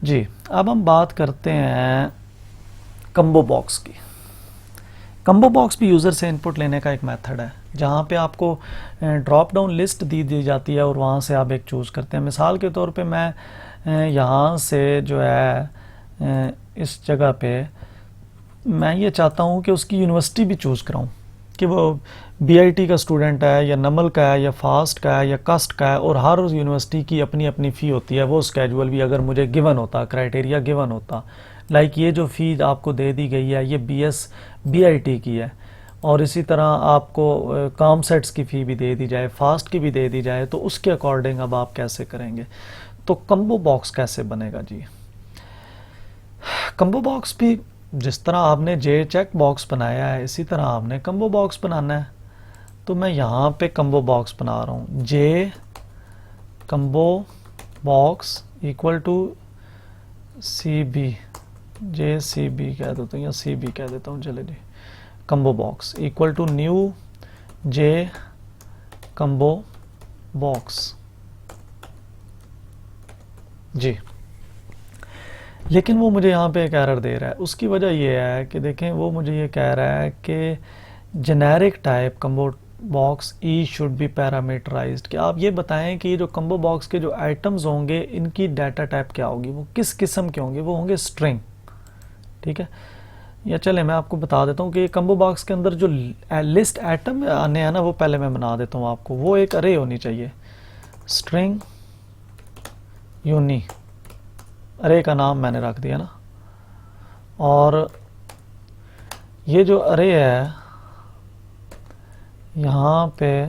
जी, अब हम बात करते हैं कम्बो बॉक्स की। कम्बो बॉक्स भी यूज़र से इनपुट लेने का एक मेथड है, जहाँ पे आपको ड्रॉप डाउन लिस्ट दी जाती है और वहाँ से आप एक चूज़ करते हैं। मिसाल के तौर पे मैं यहाँ से जो है इस जगह पे मैं ये चाहता हूँ कि उसकी यूनिवर्सिटी भी चूज़ कराऊँ, कि वो बीआईटी का स्टूडेंट है या नमल का है या फास्ट का है या कस्ट का है, और हर यूनिवर्सिटी की अपनी अपनी फ़ी होती है। वो स्केजुअल भी अगर मुझे गिवन होता, क्राइटेरिया गिवन होता, लाइक ये जो फ़ी आपको दे दी गई है ये बीआईटी की है, और इसी तरह आपको काम सेट्स की फ़ी भी दे दी जाए, फास्ट की भी दे दी जाए, तो उसके अकॉर्डिंग अब आप कैसे करेंगे। तो कम्बो बॉक्स कैसे बनेगा जी। कम्बो बॉक्स भी जिस तरह आपने जे चेक बॉक्स बनाया है, इसी तरह आपने कम्बो बॉक्स बनाना है। तो मैं यहाँ पे कम्बो बॉक्स बना रहा हूँ, J combo box equal to C B, J C B कह देता हूँ या सी बी कह देता हूँ, चले जी। Combo box equal to new J combo box जी। लेकिन वो मुझे यहाँ पे एक एरर दे रहा है। उसकी वजह ये है कि देखें, वो मुझे ये कह रहा है कि generic type combo box E should be parameterized. कि आप ये बताएं कि ये जो कम्बो बॉक्स के जो आइटम्स होंगे इनकी डाटा टाइप क्या होगी, वो किस किस्म के होंगे। वो होंगे स्ट्रिंग, ठीक है। या चले मैं आपको बता देता हूँ कि कम्बो बॉक्स के अंदर जो लिस्ट आइटम आने हैं ना, वो पहले मैं बना देता हूँ आपको। वो एक अरे होनी चाहिए, स्ट्रिंग यूनी, अरे का नाम मैंने रख दिया ना। और ये जो अरे है यहाँ पे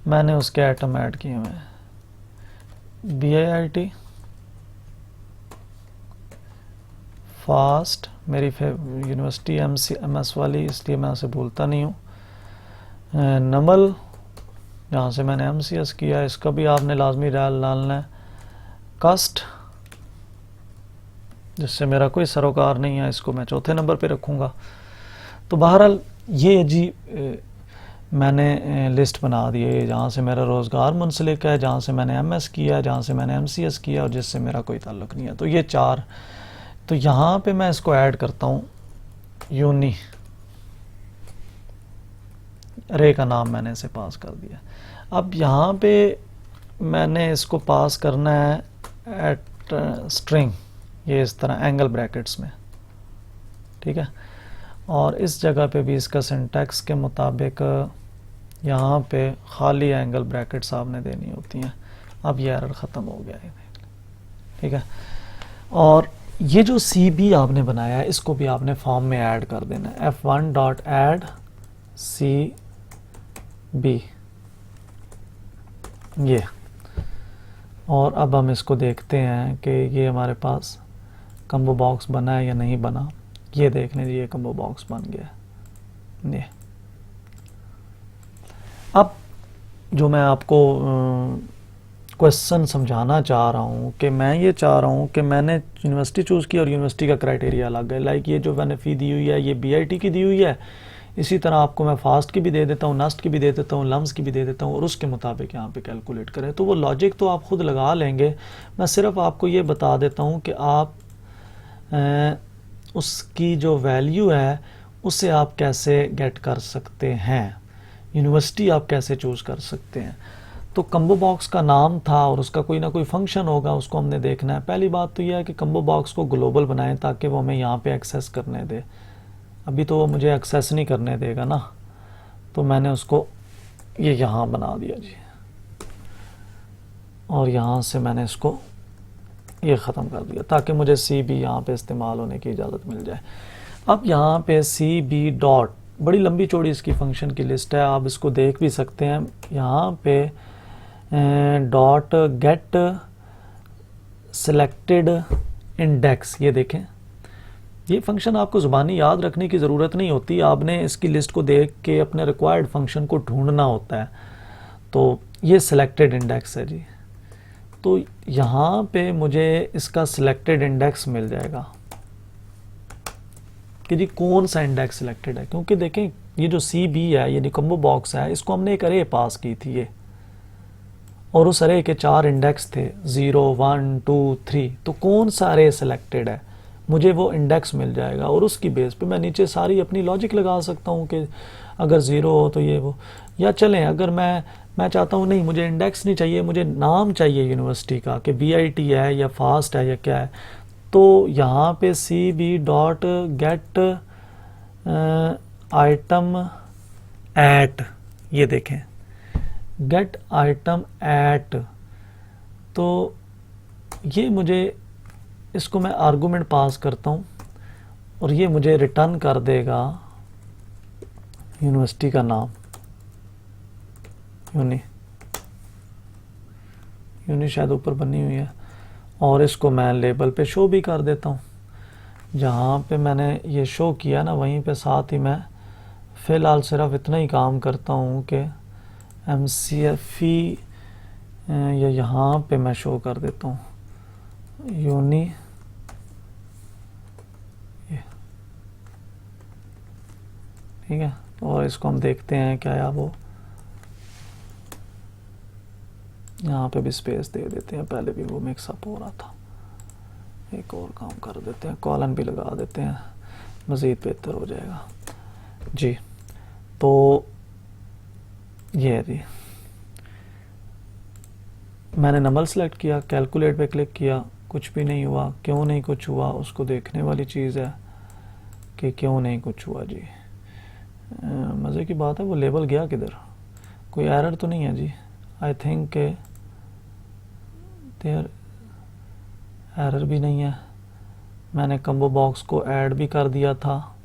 मैंने उसके आइटम ऐड किए हुए हैं, BIIT फास्ट मेरी यूनिवर्सिटी MS वाली, इसलिए मैं उसे भूलता नहीं हूँ। नमल जहाँ से मैंने MCS किया, इसका भी आपने लाजमी डालना है। कस्ट जिससे मेरा कोई सरोकार नहीं है, इसको मैं चौथे नंबर पे रखूँगा। तो बहरहाल ये जी मैंने लिस्ट बना दी है, जहाँ से मेरा रोज़गार मुंसलिक है, जहाँ से मैंने MS किया, जहाँ से मैंने MCS किया, और जिससे मेरा कोई ताल्लुक़ नहीं है। तो ये चार, तो यहाँ पे मैं इसको ऐड करता हूँ यूनी, अरे का नाम मैंने इसे पास कर दिया। अब यहाँ पे मैंने इसको पास करना है एट स्ट्रिंग, ये इस तरह एंगल ब्रैकेट्स में, ठीक है। और इस जगह पे भी इसका सिंटैक्स के मुताबिक यहाँ पे खाली एंगल ब्रैकेट्स आपने देनी होती हैं। अब ये एरर ख़त्म हो गया है, ठीक है। और ये जो CB आपने बनाया है, इसको भी आपने फॉर्म में ऐड कर देना है, f1.add CB, ये। और अब हम इसको देखते हैं कि ये हमारे पास कम्बो बॉक्स बना है या नहीं बना। ये देख लीजिए, ये कम्बो बॉक्स बन गया। ये अब जो मैं आपको क्वेश्चन समझाना चाह रहा हूँ कि मैं ये चाह रहा हूँ कि मैंने यूनिवर्सिटी चूज़ की और यूनिवर्सिटी का क्राइटेरिया अलग है। लाइक ये जो मैंने फ़ी दी हुई है ये BIT की दी हुई है, इसी तरह आपको मैं फास्ट की भी दे देता हूँ, नस्ट की भी दे देता हूँ, लम्स की भी दे देता हूँ, और उसके मुताबिक यहाँ पे कैलकुलेट करें। तो वो लॉजिक तो आप खुद लगा लेंगे, मैं सिर्फ आपको ये बता देता हूँ कि आप उसकी जो वैल्यू है उसे आप कैसे गेट कर सकते हैं, यूनिवर्सिटी आप कैसे चूज़ कर सकते हैं। तो कम्बो बॉक्स का नाम था और उसका कोई ना कोई फंक्शन होगा, उसको हमने देखना है। पहली बात तो यह है कि कम्बो बॉक्स को ग्लोबल बनाएं ताकि वो हमें यहाँ पे एक्सेस करने दे। अभी तो वो मुझे एक्सेस नहीं करने देगा ना, तो मैंने उसको ये यहाँ बना दिया जी, और यहाँ से मैंने इसको ये ख़त्म कर दिया ताकि मुझे CB यहाँ पे इस्तेमाल होने की इजाज़त मिल जाए। अब यहाँ पे CB डॉट, बड़ी लंबी चौड़ी इसकी फंक्शन की लिस्ट है, आप इसको देख भी सकते हैं। यहाँ पे डॉट गेट सिलेक्टेड इंडेक्स, ये देखें, ये फंक्शन आपको ज़ुबानी याद रखने की ज़रूरत नहीं होती, आपने इसकी लिस्ट को देख के अपने रिक्वायर्ड फंक्शन को ढूंढना होता है। तो ये सिलेक्टेड इंडेक्स है जी, तो यहाँ पे मुझे इसका सिलेक्टेड इंडेक्स मिल जाएगा कि जी कौन सा इंडेक्स सिलेक्टेड है। क्योंकि देखें ये जो CB है, ये कम्बो बॉक्स है, इसको हमने एक अरे पास की थी ये, और उस अरे के 4 इंडेक्स थे 0 1 2 3, तो कौन सा अरे सिलेक्टेड है मुझे वो इंडेक्स मिल जाएगा और उसकी बेस पे मैं नीचे सारी अपनी लॉजिक लगा सकता हूँ कि अगर 0 हो तो ये वो। या चलें अगर मैं चाहता हूँ नहीं मुझे इंडेक्स नहीं चाहिए, मुझे नाम चाहिए यूनिवर्सिटी का कि BIT है या फास्ट है या क्या है, तो यहाँ पे CB dot get item at, ये देखें गेट आइटम एट, तो ये मुझे इसको मैं आर्गुमेंट पास करता हूँ और ये मुझे रिटर्न कर देगा यूनिवर्सिटी का नाम यूनी शायद ऊपर बनी हुई है, और इसको मैं लेबल पे शो भी कर देता हूँ। जहाँ पे मैंने ये शो किया ना वहीं पे साथ ही मैं फ़िलहाल सिर्फ इतना ही काम करता हूँ कि MCFE या यहाँ पे मैं शो कर देता हूँ यूनी, ठीक है। और इसको हम देखते हैं क्या है वो, यहाँ पे भी स्पेस दे देते हैं, पहले भी वो मिक्सअप हो रहा था। एक और काम कर देते हैं, कॉलन भी लगा देते हैं, मज़ीद बेहतर हो जाएगा जी। तो ये है जी, मैंने नंबर सेलेक्ट किया, कैलकुलेट पे क्लिक किया, कुछ भी नहीं हुआ। क्यों नहीं कुछ हुआ उसको देखने वाली चीज़ है कि क्यों नहीं कुछ हुआ जी। मज़े की बात है वो लेबल गया किधर, कोई एरर तो नहीं है जी। आई थिंक देयर एरर भी नहीं है, मैंने कम्बो बॉक्स को ऐड भी कर दिया था।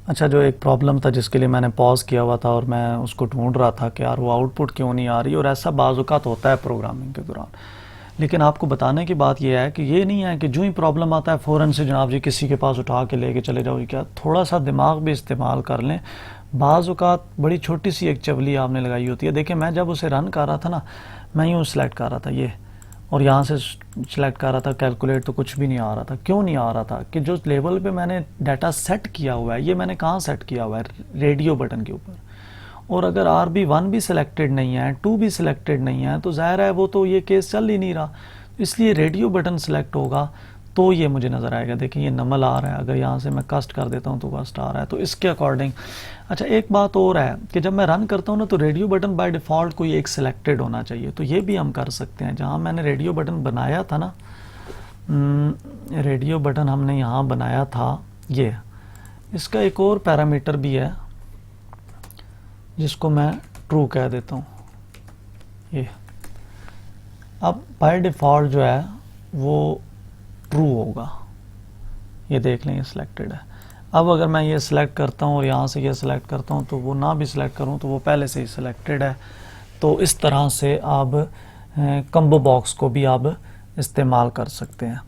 अच्छा, जो एक प्रॉब्लम था जिसके लिए मैंने पॉज किया हुआ था और मैं उसको ढूंढ रहा था कि यार वो आउटपुट क्यों नहीं आ रही, और ऐसा बाज़-औक़ात होता है प्रोग्रामिंग के दौरान। लेकिन आपको बताने की बात यह है कि ये नहीं है कि जो ही प्रॉब्लम आता है फ़ौरन से जनाब जी किसी के पास उठा के लेके चले जाओ। क्या थोड़ा सा दिमाग भी इस्तेमाल कर लें। बाज़-औक़ात बड़ी छोटी सी एक चवली आपने लगाई होती है। देखिए मैं जब उसे रन कर रहा था ना, मैं यूँ सेलेक्ट कर रहा था ये, और यहाँ से सेलेक्ट कर रहा था कैलकुलेट, तो कुछ भी नहीं आ रहा था। क्यों नहीं आ रहा था कि जो लेवल पे मैंने डाटा सेट किया हुआ है, ये मैंने कहाँ सेट किया हुआ है, रेडियो बटन के ऊपर। और अगर RB1 भी सिलेक्टेड नहीं है, 2 भी सिलेक्टेड नहीं है, तो ज़ाहिर है वो तो ये केस चल ही नहीं रहा। इसलिए रेडियो बटन सिलेक्ट होगा तो ये मुझे नज़र आएगा। देखिए ये नमल आ रहा है, अगर यहाँ से मैं कस्ट कर देता हूँ तो कस्ट आ रहा है, तो इसके अकॉर्डिंग। अच्छा, एक बात और है कि जब मैं रन करता हूँ ना, तो रेडियो बटन बाय डिफ़ॉल्ट कोई एक सिलेक्टेड होना चाहिए। तो ये भी हम कर सकते हैं। जहाँ मैंने रेडियो बटन बनाया था ना, रेडियो बटन हमने यहाँ बनाया था, ये इसका एक और पैरामीटर भी है जिसको मैं ट्रू कह देता हूँ। ये अब बाय डिफ़ॉल्ट जो है वो ट्रू होगा, ये देख लें ये सिलेक्टेड है। अब अगर मैं ये सिलेक्ट करता हूँ और यहाँ से ये सिलेक्ट करता हूँ, तो वो ना भी सिलेक्ट करूँ तो वो पहले से ही सिलेक्टेड है। तो इस तरह से आप कम्बो बॉक्स को भी आप इस्तेमाल कर सकते हैं।